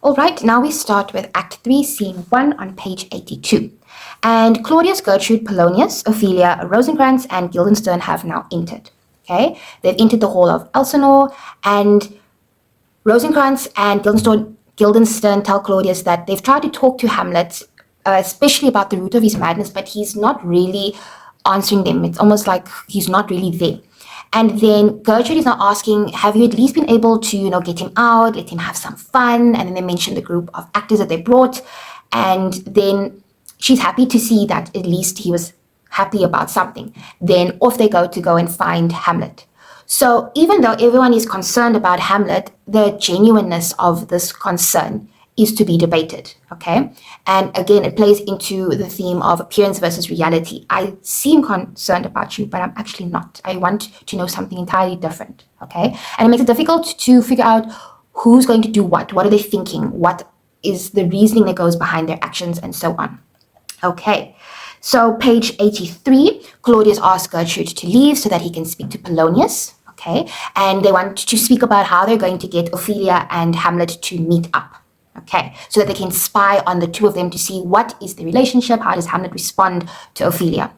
All right, now we start with Act 3, Scene 1 on page 82. And Claudius, Gertrude, Polonius, Ophelia, Rosencrantz, and Guildenstern have now entered. Okay, they've entered the hall of Elsinore, and Rosencrantz and Guildenstern tell Claudius that they've tried to talk to Hamlet, especially about the root of his madness, but he's not really answering them. It's almost like he's not really there. And then Gertrude is now asking, have you at least been able to, get him out, let him have some fun? And then they mention the group of actors that they brought. And then she's happy to see that at least he was happy about something. Then off they go and find Hamlet. So even though everyone is concerned about Hamlet, the genuineness of this concern is to be debated, okay? And again, it plays into the theme of appearance versus reality. I seem concerned about you, but I'm actually not. I want to know something entirely different, okay? And it makes it difficult to figure out who's going to do what are they thinking, what is the reasoning that goes behind their actions, and so on. Okay, so page 83, Claudius asks Gertrude to leave so that he can speak to Polonius, okay? And they want to speak about how they're going to get Ophelia and Hamlet to meet up. Okay, so that they can spy on the two of them to see what is the relationship, how does Hamlet respond to Ophelia.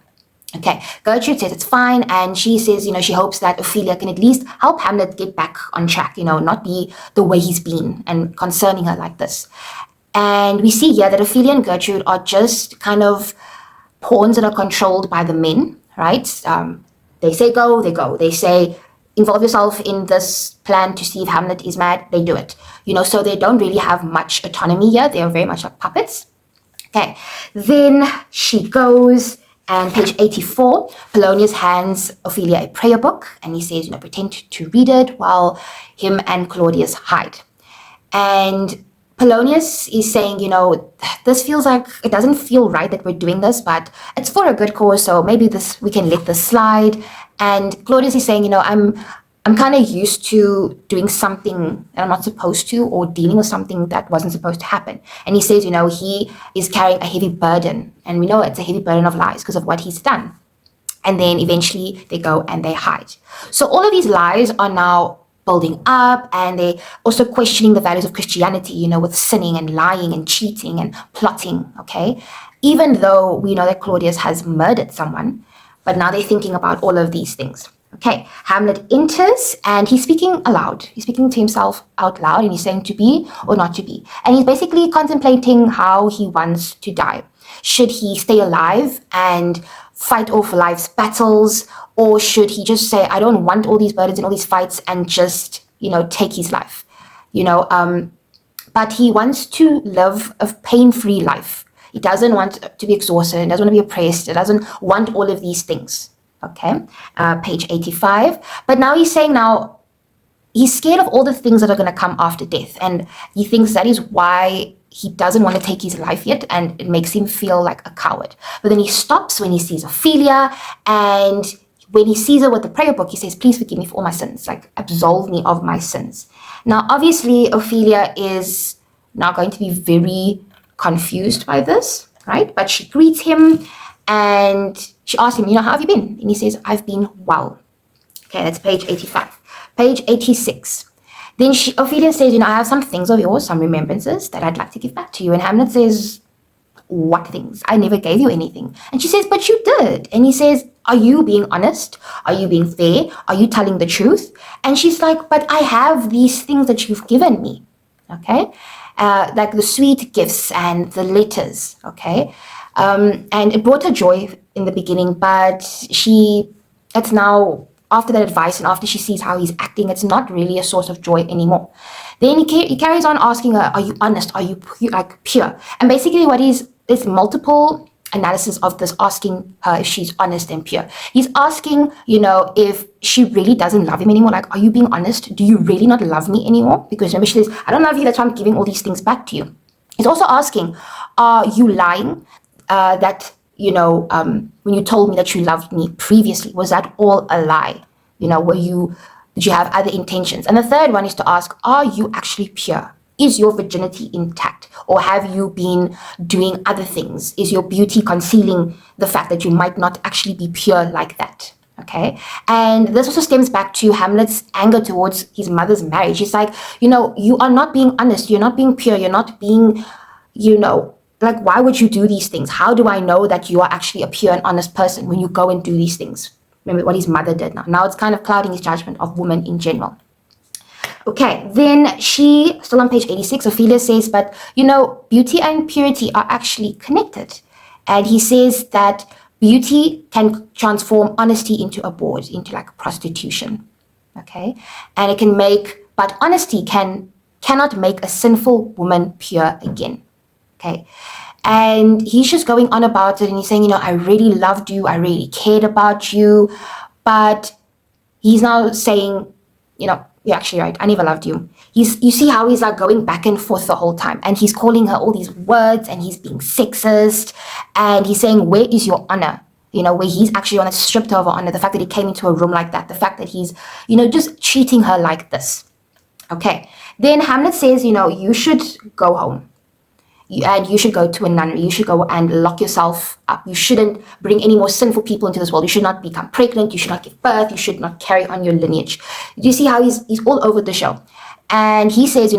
Okay, Gertrude says it's fine, and she says, she hopes that Ophelia can at least help Hamlet get back on track, not be the way he's been and concerning her like this. And we see here that Ophelia and Gertrude are just kind of pawns that are controlled by the men, right? They say go, they go. They say involve yourself in this plan to see if Hamlet is mad, they do it. So they don't really have much autonomy here. They are very much like puppets. Okay, then she goes, and page 84, Polonius hands Ophelia a prayer book, and he says, pretend to read it while him and Claudius hide. And Polonius is saying, this feels like, it doesn't feel right that we're doing this, but it's for a good cause, so maybe we can let this slide. And Claudius is saying, I'm kind of used to doing something that I'm not supposed to, or dealing with something that wasn't supposed to happen. And he says, he is carrying a heavy burden, and we know it's a heavy burden of lies because of what he's done. And then eventually they go and they hide. So all of these lies are now building up, and they also questioning the values of Christianity, with sinning and lying and cheating and plotting, okay? Even though we know that Claudius has murdered someone, but now they're thinking about all of these things. Okay, Hamlet enters, and he's speaking aloud. He's speaking to himself out loud, and he's saying to be or not to be. And he's basically contemplating how he wants to die. Should he stay alive and fight off life's battles, or should he just say, I don't want all these burdens and all these fights, and just, take his life? But he wants to live a pain-free life. He doesn't want to be exhausted, he doesn't want to be oppressed, he doesn't want all of these things. Okay, page 85. But now he's saying he's scared of all the things that are going to come after death. And he thinks that is why he doesn't want to take his life yet. And it makes him feel like a coward. But then he stops when he sees Ophelia. And when he sees her with the prayer book, he says, please forgive me for all my sins. Like, absolve me of my sins. Now, obviously, Ophelia is now going to be very confused by this, right? But she greets him, and she asks him, how have you been? And he says, I've been well. Okay, that's page 85. Page 86. Then Ophelia says, I have some things of yours, some remembrances that I'd like to give back to you. And Hamlet says, what things? I never gave you anything. And she says, but you did. And he says, are you being honest? Are you being fair? Are you telling the truth? And she's like, but I have these things that you've given me. Okay, like the sweet gifts and the letters. Okay. And it brought her joy in the beginning, but it's now, after that advice and after she sees how he's acting, it's not really a source of joy anymore. Then he carries on asking her, are you honest? Are you pure? And basically there's multiple analysis of this, asking her if she's honest and pure. He's asking, if she really doesn't love him anymore. Like, are you being honest? Do you really not love me anymore? Because remember, she says, I don't love you, that's why I'm giving all these things back to you. He's also asking, are you lying? That, when you told me that you loved me previously, was that all a lie? Did you have other intentions? And the third one is to ask, are you actually pure? Is your virginity intact? Or have you been doing other things? Is your beauty concealing the fact that you might not actually be pure like that? Okay. And this also stems back to Hamlet's anger towards his mother's marriage. He's like, you are not being honest. You're not being pure. You're not being, like, why would you do these things? How do I know that you are actually a pure and honest person when you go and do these things? Remember what his mother did now. Now it's kind of clouding his judgment of women in general. Okay, then still on page 86, Ophelia says, but, beauty and purity are actually connected. And he says that beauty can transform honesty into a board, into like prostitution. Okay, and it can but honesty cannot make a sinful woman pure again. Okay, and he's just going on about it, and he's saying, I really loved you, I really cared about you, but he's now saying, you're actually right, I never loved you. You see how he's like going back and forth the whole time, and he's calling her all these words, and he's being sexist, and he's saying, where is your honor? Where he's actually on a stripped her of her honor, the fact that he came into a room like that, the fact that he's, just treating her like this. Okay, then Hamlet says, you should go home. And you should go to a nunnery. You should go and lock yourself up. You shouldn't bring any more sinful people into this world. You should not become pregnant. You should not give birth. You should not carry on your lineage. Do you see how he's all over the show? And he says,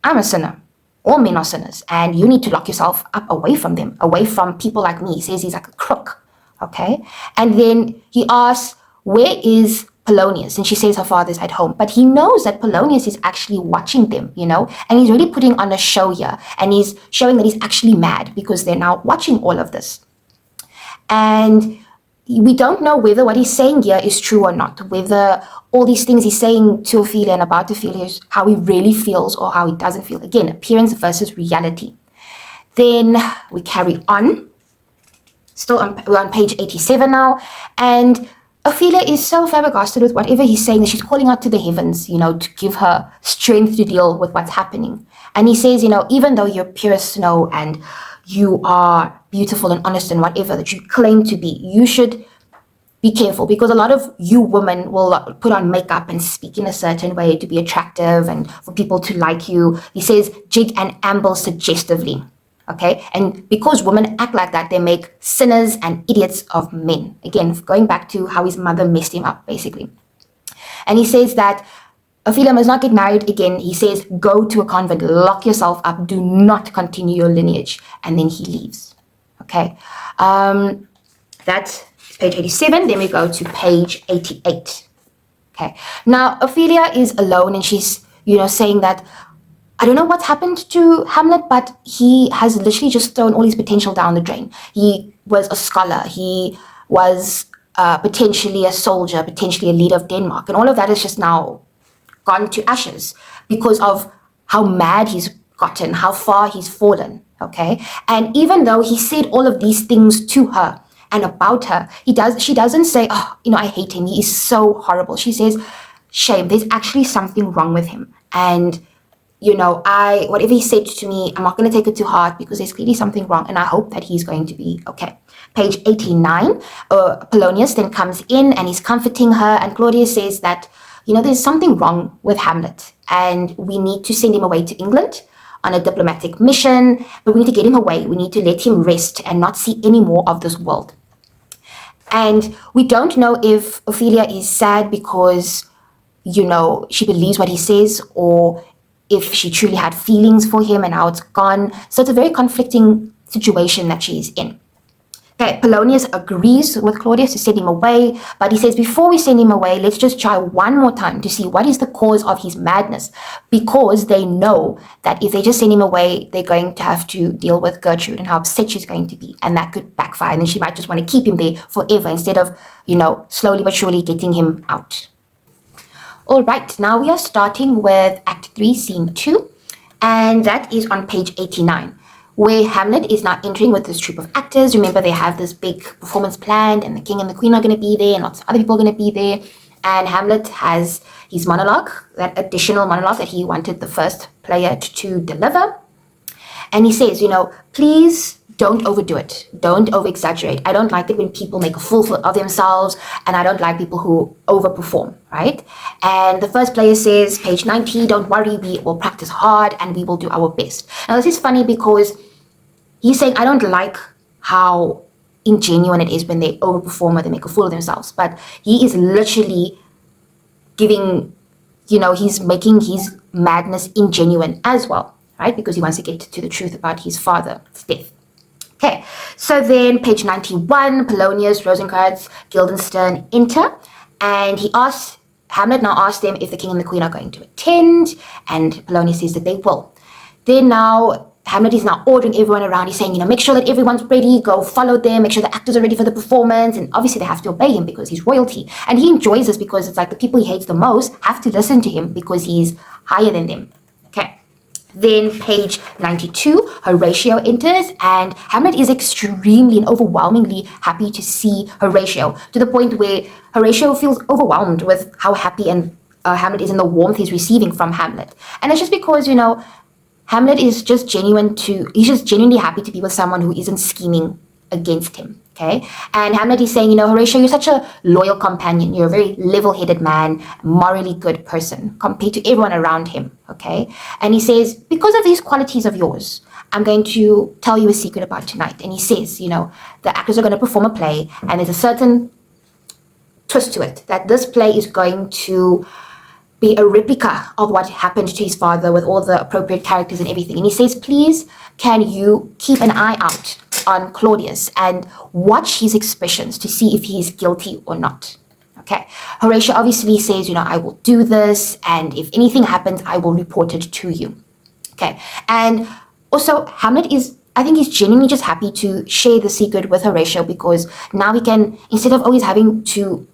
I'm a sinner. All men are sinners. And you need to lock yourself up away from them, away from people like me. He says he's like a crook. Okay? And then he asks, where is Polonius? And she says her father's at home. But he knows that Polonius is actually watching them, and he's really putting on a show here. And he's showing that he's actually mad because they're now watching all of this. And we don't know whether what he's saying here is true or not, whether all these things he's saying to Ophelia and about Ophelia is how he really feels or how he doesn't feel. Again, appearance versus reality. Then we carry on. We're on page 87 now. And Ophelia is so flabbergasted with whatever he's saying that she's calling out to the heavens, to give her strength to deal with what's happening. And he says, even though you're pure as snow and you are beautiful and honest and whatever that you claim to be, you should be careful, because a lot of you women will put on makeup and speak in a certain way to be attractive and for people to like you. He says, jig and amble suggestively. Okay, and because women act like that, they make sinners and idiots of men. Again, going back to how his mother messed him up, basically. And he says that Ophelia must not get married again. He says, go to a convent, lock yourself up, do not continue your lineage. And then he leaves. Okay, that's page 87. Then we go to page 88. Okay, now Ophelia is alone, and she's, saying that, I don't know what's happened to Hamlet, but he has literally just thrown all his potential down the drain. He was a scholar. He was potentially a soldier, potentially a leader of Denmark. And all of that is just now gone to ashes because of how mad he's gotten, how far he's fallen, okay? And even though he said all of these things to her and about her, she doesn't say, I hate him. He is so horrible. She says, shame, there's actually something wrong with him. And whatever he said to me, I'm not going to take it to heart because there's clearly something wrong, and I hope that he's going to be okay. Page 89, Polonius then comes in and he's comforting her, and Claudius says that, there's something wrong with Hamlet, and we need to send him away to England on a diplomatic mission, but we need to get him away. We need to let him rest and not see any more of this world. And we don't know if Ophelia is sad because, she believes what he says, or if she truly had feelings for him and how it's gone. So it's a very conflicting situation that she's in. Okay, Polonius agrees with Claudius to send him away, but he says, before we send him away, let's just try one more time to see what is the cause of his madness, because they know that if they just send him away, they're going to have to deal with Gertrude and how upset she's going to be, and that could backfire, and then she might just want to keep him there forever instead of, slowly but surely getting him out. All right, now we are starting with Act 3, Scene 2, and that is on page 89, where Hamlet is now entering with this troupe of actors. Remember, they have this big performance planned, and the king and the queen are going to be there, and lots of other people are going to be there. And Hamlet has his monologue, that additional monologue that he wanted the first player to deliver. And he says, please don't overdo it. Don't over-exaggerate. I don't like it when people make a fool of themselves, and I don't like people who overperform, right? And the first player says, page 90, don't worry, we will practice hard and we will do our best. Now, this is funny because he's saying, I don't like how ingenuine it is when they overperform or they make a fool of themselves. But he is literally giving, he's making his madness ingenuine as well, right? Because he wants to get to the truth about his father's death. Okay, so then page 91, Polonius, Rosencrantz, Guildenstern enter, and Hamlet now asks them if the king and the queen are going to attend, and Polonius says that they will. Then now, Hamlet is now ordering everyone around. He's saying, make sure that everyone's ready, go follow them, make sure the actors are ready for the performance, and obviously they have to obey him because he's royalty. And he enjoys this because it's like the people he hates the most have to listen to him because he's higher than them. Okay. Then page 92, Horatio enters, and Hamlet is extremely and overwhelmingly happy to see Horatio, to the point where Horatio feels overwhelmed with how happy and Hamlet is and the warmth he's receiving from Hamlet. And it's just because, Hamlet is just he's just genuinely happy to be with someone who isn't scheming against him, okay? And Hamlet is saying, Horatio, you're such a loyal companion. You're a very level-headed man, morally good person compared to everyone around him, okay? And he says, because of these qualities of yours, I'm going to tell you a secret about tonight. And he says, the actors are going to perform a play, and there's a certain twist to it, that this play is going to be a replica of what happened to his father with all the appropriate characters and everything. And he says, please, can you keep an eye out on Claudius and watch his expressions to see if he is guilty or not. Okay. Horatio obviously says, I will do this, and if anything happens, I will report it to you. Okay. And also, Hamlet I think he's genuinely just happy to share the secret with Horatio, because now he can, instead of always having to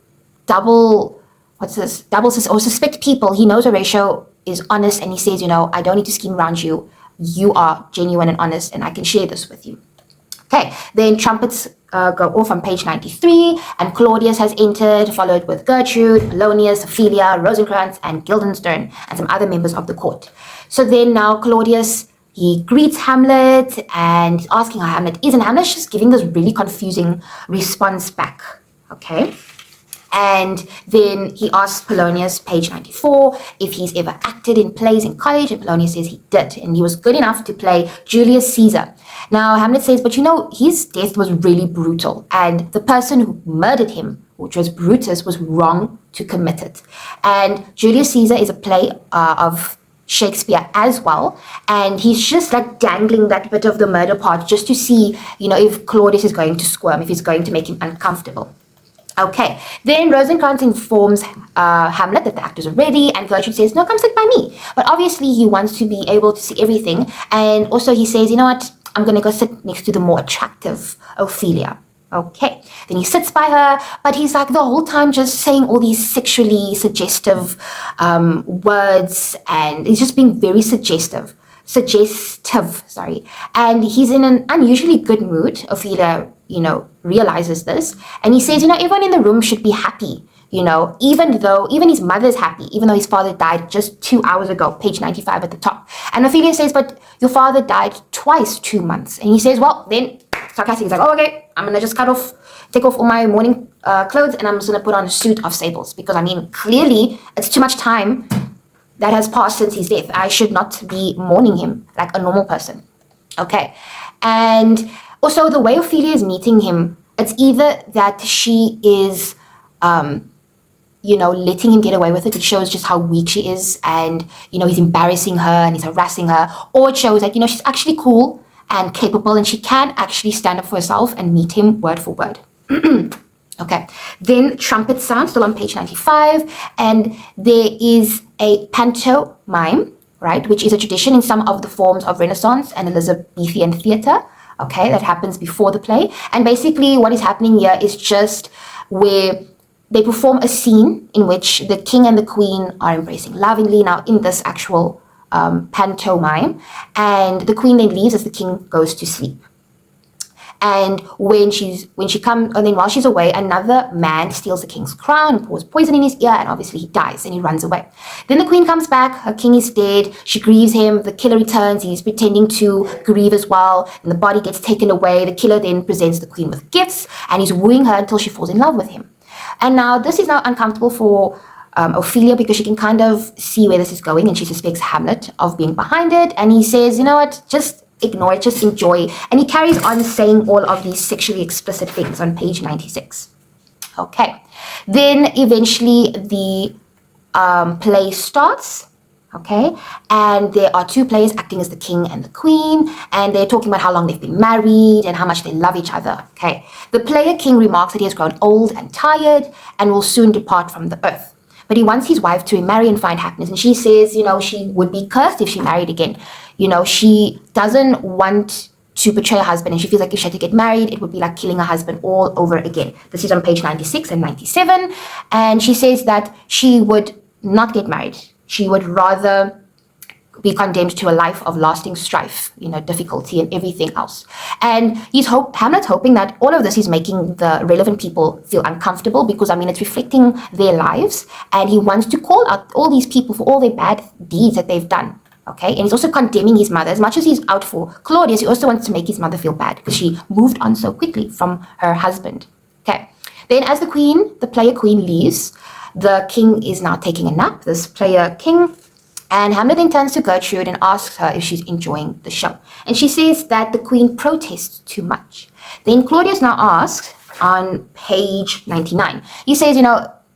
double or suspect people, he knows Horatio is honest, and he says, I don't need to scheme around you. You are genuine and honest, and I can share this with you. Okay, then trumpets go off on page 93, and Claudius has entered, followed with Gertrude, Polonius, Ophelia, Rosencrantz, and Guildenstern, and some other members of the court. So then now Claudius, he greets Hamlet, and he's asking how Hamlet is, and Hamlet's just giving this really confusing response back. Okay. And then he asks Polonius, page 94, if he's ever acted in plays in college, and Polonius says he did, and he was good enough to play Julius Caesar. Now, Hamlet says, but his death was really brutal, and the person who murdered him, which was Brutus, was wrong to commit it. And Julius Caesar is a play of Shakespeare as well, and he's just like dangling that bit of the murder part just to see, if Claudius is going to squirm, if he's going to make him uncomfortable. Okay, then Rosencrantz informs Hamlet that the actors are ready, and Gertrude says, no, come sit by me. But obviously he wants to be able to see everything, and also he says, I'm going to go sit next to the more attractive Ophelia. Okay, then he sits by her, but he's like the whole time just saying all these sexually suggestive words, and he's just being very suggestive, and he's in an unusually good mood. Ophelia, realizes this, and he says, everyone in the room should be happy, even his mother's happy, even though his father died just 2 hours ago, page 95 at the top. And Ophelia says, but your father died twice 2 months. And he says, well, then, sarcastic, he's like, oh, okay, I'm gonna just take off all my mourning clothes, and I'm just gonna put on a suit of sables, because clearly it's too much time that has passed since his death. I should not be mourning him like a normal person. Okay. And also the way Ophelia is meeting him, it's either that she is, letting him get away with it. It shows just how weak she is, and, he's embarrassing her and he's harassing her. Or it shows that, she's actually cool and capable, and she can actually stand up for herself and meet him word for word. Okay, then trumpet sound, still on page 95, and there is a pantomime, right, which is a tradition in some of the forms of Renaissance and Elizabethan theatre, okay, that happens before the play. And basically what is happening here is just where they perform a scene in which the king and the queen are embracing lovingly, now in this actual pantomime, and the queen then leaves as the king goes to sleep. And when she comes, and then while she's away, another man steals the king's crown and pours poison in his ear, and obviously he dies and he runs away. Then the queen comes back, her king is dead, she grieves him, the killer returns, he's pretending to grieve as well, and the body gets taken away. The killer then presents the queen with gifts, and he's wooing her until she falls in love with him. And now this is now uncomfortable for Ophelia, because she can kind of see where this is going, and she suspects Hamlet of being behind it, and he says, just ignore it, just enjoy. And he carries on saying all of these sexually explicit things on page 96. Okay, then eventually the play starts. Okay, and there are two players acting as the king and the queen, and they're talking about how long they've been married and how much they love each other. Okay, the player king remarks that he has grown old and tired and will soon depart from the earth. But he wants his wife to remarry and find happiness. And she says, she would be cursed if she married again. She doesn't want to betray her husband, and she feels like if she had to get married, it would be like killing her husband all over again. This is on page 96 and 97. And she says that she would not get married. She would rather be condemned to a life of lasting strife, difficulty and everything else. And Hamlet's hoping that all of this is making the relevant people feel uncomfortable because, it's reflecting their lives. And he wants to call out all these people for all their bad deeds that they've done. Okay, and he's also condemning his mother. As much as he's out for Claudius, he also wants to make his mother feel bad because she moved on so quickly from her husband. Okay, then as the player queen leaves, the king is now taking a nap, this player king, and Hamlet then turns to Gertrude and asks her if she's enjoying the show. And she says that the queen protests too much. Then Claudius now asks on page 99, he says,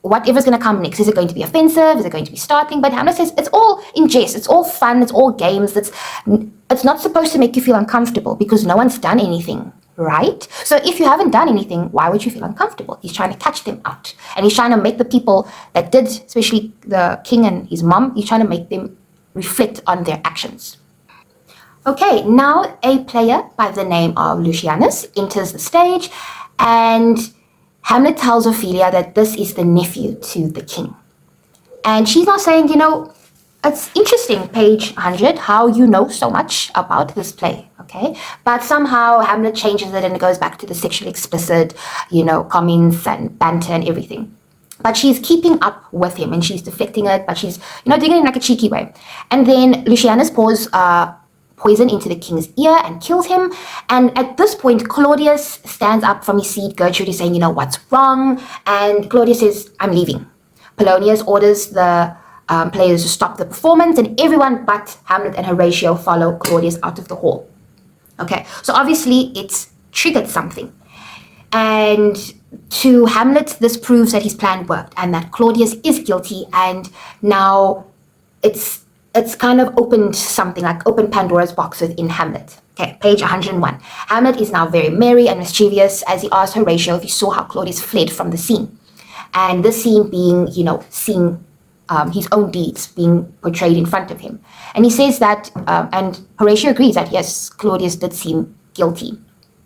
whatever's going to come next, is it going to be offensive? Is it going to be startling? But Hamlet says it's all in jest, it's all fun, it's all games. It's not supposed to make you feel uncomfortable because no one's done anything, right? So if you haven't done anything, why would you feel uncomfortable? He's trying to catch them out. And he's trying to make the people that did, especially the king and his mom, he's trying to make them reflect on their actions. Okay, now a player by the name of Lucianus enters the stage, and Hamlet tells Ophelia that this is the nephew to the king. And she's now saying, it's interesting, page 100, how you know so much about this play, okay? But somehow Hamlet changes it and it goes back to the sexually explicit, comments and banter and everything. But she's keeping up with him and she's deflecting it, but she's, doing it in like a cheeky way. And then Lucianus pours poison into the king's ear and kills him. And at this point, Claudius stands up from his seat. Gertrude is saying, what's wrong? And Claudius says, I'm leaving. Polonius orders the players to stop the performance, and everyone but Hamlet and Horatio follow Claudius out of the hall. Okay, so obviously it's triggered something. And to Hamlet, this proves that his plan worked and that Claudius is guilty, and now it's kind of opened something, like opened Pandora's box within Hamlet. Okay, page 101. Hamlet is now very merry and mischievous as he asks Horatio if he saw how Claudius fled from the scene. And this scene being, seeing his own deeds being portrayed in front of him. And he says that, and Horatio agrees that yes, Claudius did seem guilty.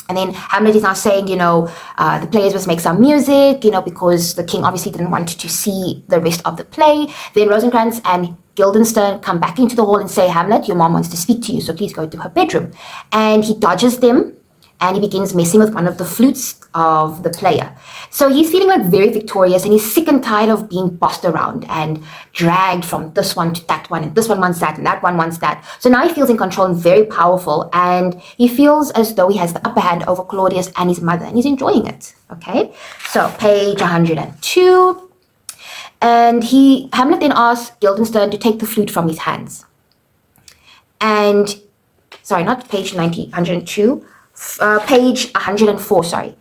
And then Hamlet is now saying, the players must make some music, because the king obviously didn't want to see the rest of the play. Then Rosencrantz and Guildenstern come back into the hall and say, Hamlet, your mom wants to speak to you, so please go to her bedroom. And he dodges them and he begins messing with one of the flutes of the player. So he's feeling like very victorious, and he's sick and tired of being bossed around and dragged from this one to that one, and this one wants that and that one wants that. So now he feels in control and very powerful, and he feels as though he has the upper hand over Claudius and his mother, and he's enjoying it. Okay, so page 102. And Hamlet then asks Guildenstern to take the flute from his hands. And, sorry, not page 102, page 104, sorry.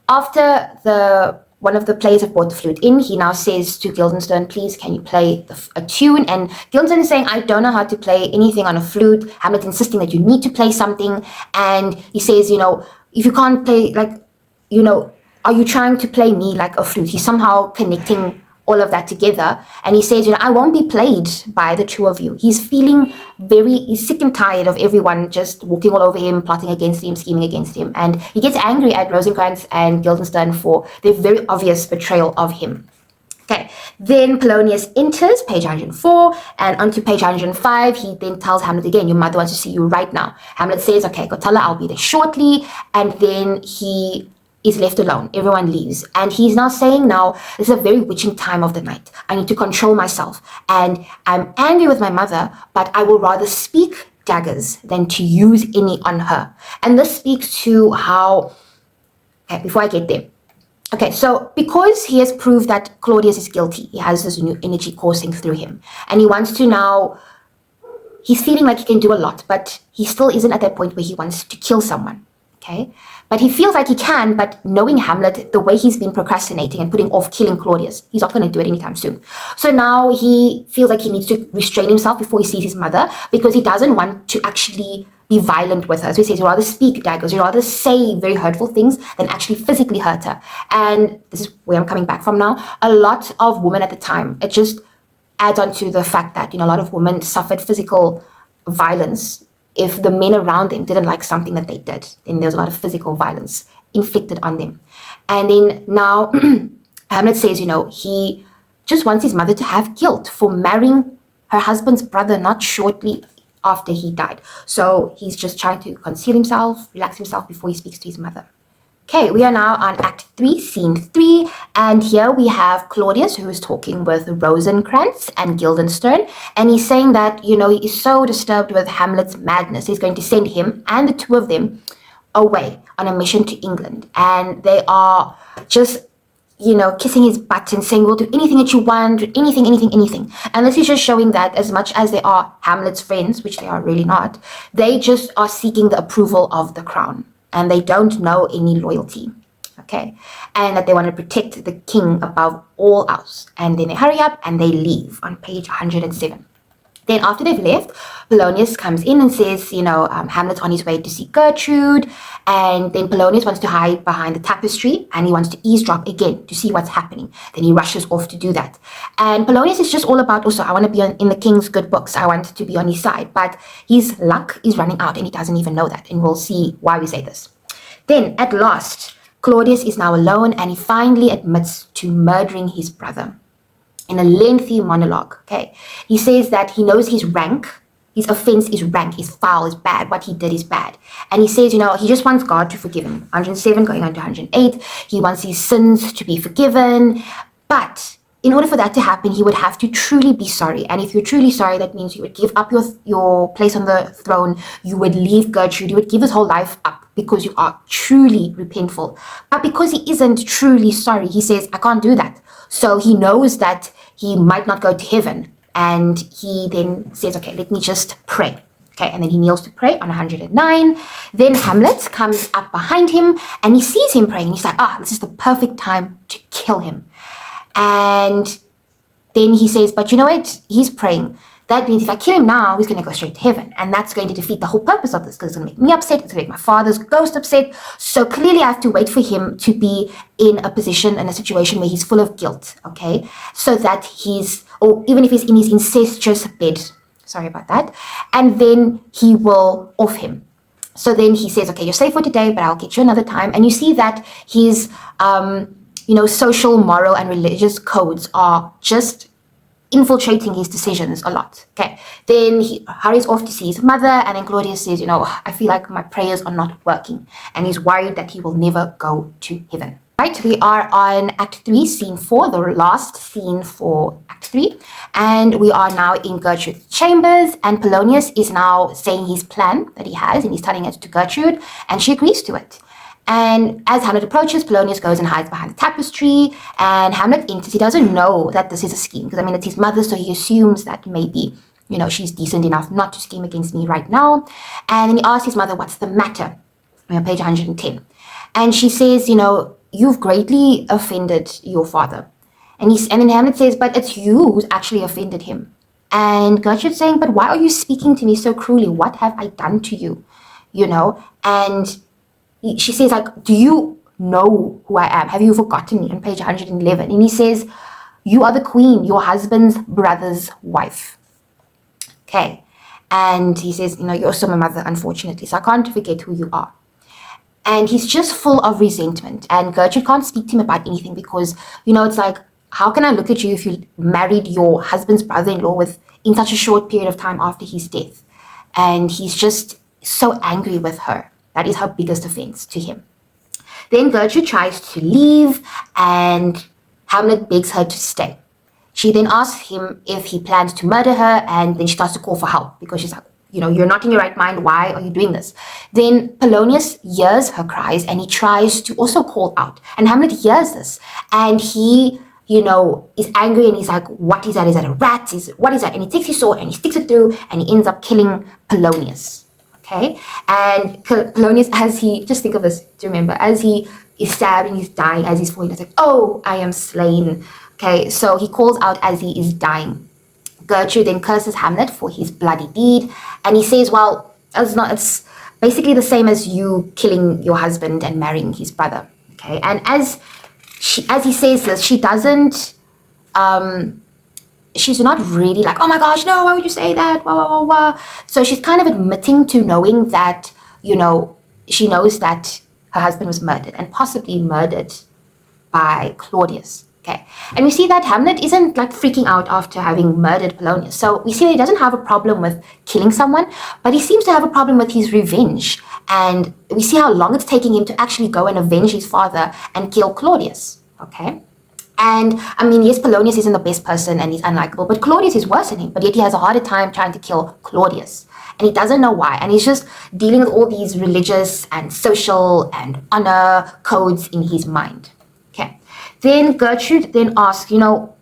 After one of the players have brought the flute in, he now says to Guildenstern, please, can you play a tune? And Guildenstern is saying, I don't know how to play anything on a flute. Hamlet's insisting that you need to play something. And he says, if you can't play, are you trying to play me like a flute? He's somehow connecting all of that together, and he says, I won't be played by the two of you. He's feeling he's sick and tired of everyone just walking all over him, plotting against him, scheming against him, and he gets angry at Rosencrantz and Guildenstern for their very obvious betrayal of him. Okay, then Polonius enters, page 104, and onto page 105, he then tells Hamlet again, your mother wants to see you right now. Hamlet says, okay, go tell her I'll be there shortly, and then he is left alone. Everyone leaves. And he's now saying, this is a very witching time of the night. I need to control myself. And I'm angry with my mother, but I will rather speak daggers than to use any on her. And this speaks to how, okay, before I get there. Okay, so because he has proved that Claudius is guilty, he has this new energy coursing through him. And he wants to now he's feeling like he can do a lot, but he still isn't at that point where he wants to kill someone. Okay, but he feels like he can, but knowing Hamlet, the way he's been procrastinating and putting off killing Claudius, he's not going to do it anytime soon. So now he feels like he needs to restrain himself before he sees his mother, because he doesn't want to actually be violent with her. So he says he'd rather speak daggers, he'd rather say very hurtful things than actually physically hurt her. And this is where I'm coming back from now. A lot of women at the time, it just adds on to the fact that, a lot of women suffered physical violence. If the men around them didn't like something that they did, then there's a lot of physical violence inflicted on them. And then now Hamlet says, he just wants his mother to have guilt for marrying her husband's brother not shortly after he died. So he's just trying to conceal himself, relax himself before he speaks to his mother. Okay, we are now on Act 3, Scene 3, and here we have Claudius, who is talking with Rosencrantz and Guildenstern, and he's saying that, he is so disturbed with Hamlet's madness, he's going to send him and the two of them away on a mission to England, and they are just, kissing his butt and saying, we'll do anything that you want, anything. And this is just showing that as much as they are Hamlet's friends, which they are really not, they just are seeking the approval of the crown. And they don't know any loyalty, okay? And that they want to protect the king above all else. And then they hurry up and they leave on page 107. Then after they've left, Polonius comes in and says, Hamlet's on his way to see Gertrude. And then Polonius wants to hide behind the tapestry and he wants to eavesdrop again to see what's happening. Then he rushes off to do that. And Polonius is just all about, also, I want to be in the king's good books. I want to be on his side. But his luck is running out and he doesn't even know that. And we'll see why we say this. Then at last, Claudius is now alone and he finally admits to murdering his brother. In a lengthy monologue, okay? He says that he knows his rank, his offense is rank, is foul, is bad, what he did is bad. And he says, he just wants God to forgive him. 107 going on to 108, he wants his sins to be forgiven. But in order for that to happen, he would have to truly be sorry. And if you're truly sorry, that means you would give up your place on the throne, you would leave Gertrude, you would give his whole life up because you are truly repentful. But because he isn't truly sorry, he says, I can't do that. So he knows that he might not go to heaven. And he then says, okay, let me just pray. Okay, and then he kneels to pray on 109. Then Hamlet comes up behind him and he sees him praying. He's like, this is the perfect time to kill him. And then he says, but you know what? He's praying. That means if I kill him now, he's going to go straight to heaven. And that's going to defeat the whole purpose of this, because it's going to make me upset. It's going to make my father's ghost upset. So clearly I have to wait for him to be in a position, in a situation where he's full of guilt, okay? So that or even if he's in his incestuous bed, sorry about that, and then he will off him. So then he says, okay, you're safe for today, but I'll get you another time. And you see that his, social, moral, and religious codes are just infiltrating his decisions a lot. Okay, then he hurries off to see his mother, and then Claudius says, I feel like my prayers are not working, and he's worried that he will never go to heaven. Right, we are on Act 3, Scene 4, the last scene for Act 3, and we are now in Gertrude's chambers, and Polonius is now saying his plan that he has, and he's telling it to Gertrude, and she agrees to it. And as Hamlet approaches, Polonius goes and hides behind the tapestry, and Hamlet enters. He doesn't know that this is a scheme, because, it's his mother, so he assumes that maybe, she's decent enough not to scheme against me right now. And then he asks his mother, what's the matter? We're on page 110. And she says, you've greatly offended your father. And then Hamlet says, but it's you who's actually offended him. And Gertrude's saying, but why are you speaking to me so cruelly? What have I done to you? And she says, do you know who I am? Have you forgotten me? On page 111. And he says, you are the queen, your husband's brother's wife. Okay. And he says, you're also my mother, unfortunately, so I can't forget who you are. And he's just full of resentment. And Gertrude can't speak to him about anything because, it's like, how can I look at you if you married your husband's brother-in-law in such a short period of time after his death? And he's just so angry with her. That is her biggest offense to him. Then Gertrude tries to leave and Hamlet begs her to stay. She then asks him if he plans to murder her, and then she starts to call for help because she's like, you're not in your right mind. Why are you doing this? Then Polonius hears her cries and he tries to also call out. And Hamlet hears this and he, is angry and he's like, what is that? Is that a rat? What is that? And he takes his sword and he sticks it through and he ends up killing Polonius. Okay? And Polonius, just think of this to remember, as he is stabbed and he's dying, as he's falling, he's like, oh, I am slain. Okay, so he calls out as he is dying. Gertrude then curses Hamlet for his bloody deed, and he says, well, it's basically the same as you killing your husband and marrying his brother. Okay, and as he says this, she doesn't, she's not really like, oh my gosh, no, why would you say that? Wah, wah, wah, wah. So she's kind of admitting to knowing that, she knows that her husband was murdered and possibly murdered by Claudius. Okay, and we see that Hamlet isn't like freaking out after having murdered Polonius. So we see that he doesn't have a problem with killing someone, but he seems to have a problem with his revenge. And we see how long it's taking him to actually go and avenge his father and kill Claudius. Okay, and I mean, yes, Polonius isn't the best person and he's unlikable, but Claudius is worse than him. But yet he has a harder time trying to kill Claudius. And he doesn't know why. And he's just dealing with all these religious and social and honor codes in his mind. Okay. Then Gertrude then asks,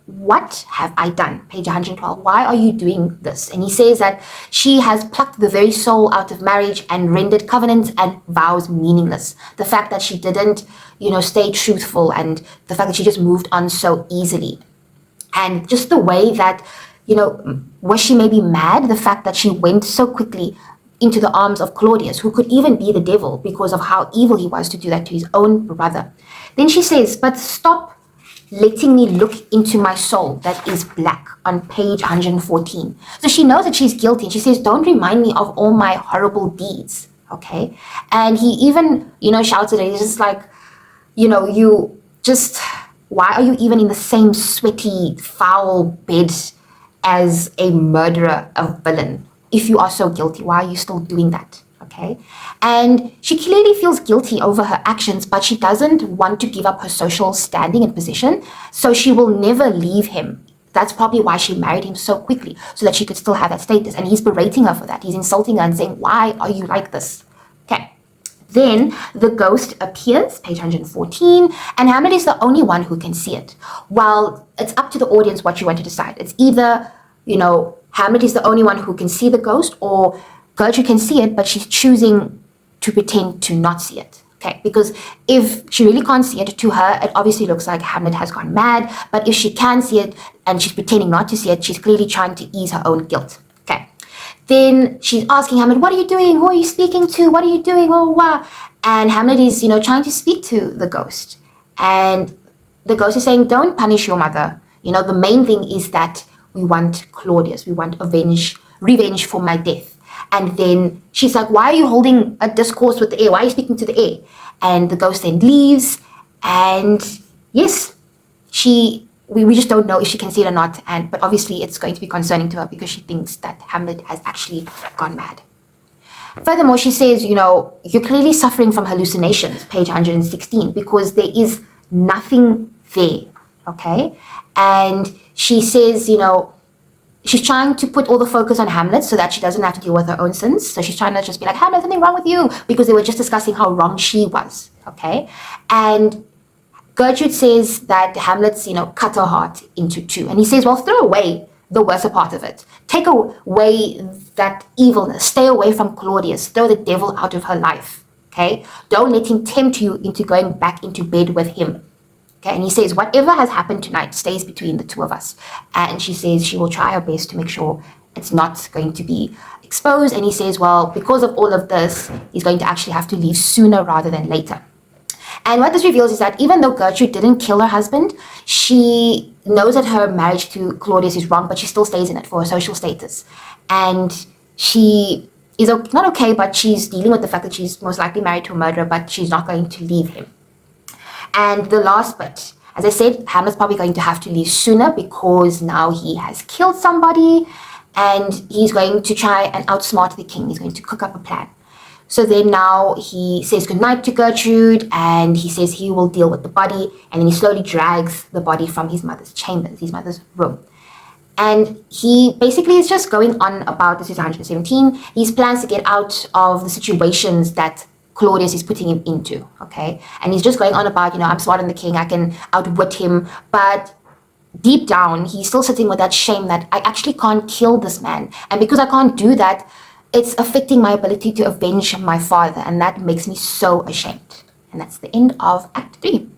what have I done? Page 112. Why are you doing this? And he says that she has plucked the very soul out of marriage and rendered covenants and vows meaningless. The fact that she didn't, stay truthful, and the fact that she just moved on so easily. And just the way that, was she maybe mad? The fact that she went so quickly into the arms of Claudius, who could even be the devil because of how evil he was to do that to his own brother. Then she says, but stop letting me look into my soul that is black, on page 114. So she knows that she's guilty. And she says, don't remind me of all my horrible deeds. Okay. And he even, shouts at her. He's just like, why are you even in the same sweaty, foul bed as a murderer, a villain? If you are so guilty, why are you still doing that? Okay. And she clearly feels guilty over her actions, but she doesn't want to give up her social standing and position. So she will never leave him. That's probably why she married him so quickly, so that she could still have that status. And he's berating her for that. He's insulting her and saying, why are you like this? Okay. Then the ghost appears, page 114, and Hamlet is the only one who can see it. Well, it's up to the audience what you want to decide. It's either, Hamlet is the only one who can see the ghost, or Gertrude can see it, but she's choosing to pretend to not see it. Okay, because if she really can't see it, to her, it obviously looks like Hamlet has gone mad. But if she can see it and she's pretending not to see it, she's clearly trying to ease her own guilt. Okay, then she's asking Hamlet, what are you doing? Who are you speaking to? What are you doing? Oh, wow. And Hamlet is, trying to speak to the ghost. And the ghost is saying, don't punish your mother. The main thing is that we want Claudius. We want revenge for my death. And then she's like, why are you holding a discourse with the air? Why are you speaking to the air? And the ghost then leaves. And yes, we just don't know if she can see it or not. But obviously it's going to be concerning to her because she thinks that Hamlet has actually gone mad. Furthermore, she says, you're clearly suffering from hallucinations, page 116, because there is nothing there. Okay. And she says, she's trying to put all the focus on Hamlet so that she doesn't have to deal with her own sins. So she's trying to just be like, Hamlet, something wrong with you, because they were just discussing how wrong she was. Okay. And Gertrude says that Hamlet's, cut her heart into two. And he says, well, throw away the worst part of it. Take away that evilness. Stay away from Claudius. Throw the devil out of her life. Okay. Don't let him tempt you into going back into bed with him. Okay, and he says, whatever has happened tonight stays between the two of us. And she says she will try her best to make sure it's not going to be exposed. And he says, well, because of all of this, he's going to actually have to leave sooner rather than later. And what this reveals is that even though Gertrude didn't kill her husband, she knows that her marriage to Claudius is wrong, but she still stays in it for her social status. And she is not okay, but she's dealing with the fact that she's most likely married to a murderer, but she's not going to leave him. And the last bit, as I said, Hamlet's probably going to have to leave sooner because now he has killed somebody and he's going to try and outsmart the king. He's going to cook up a plan. So then now he says goodnight to Gertrude and he says he will deal with the body, and then he slowly drags the body from his mother's chambers, his mother's room. And he basically is just going on about, this is 117, his plans to get out of the situations that Claudius is putting him into, okay? And he's just going on about, I'm smarter than the king, I can outwit him. But deep down, he's still sitting with that shame that I actually can't kill this man. And because I can't do that, it's affecting my ability to avenge my father. And that makes me so ashamed. And that's the end of Act 3.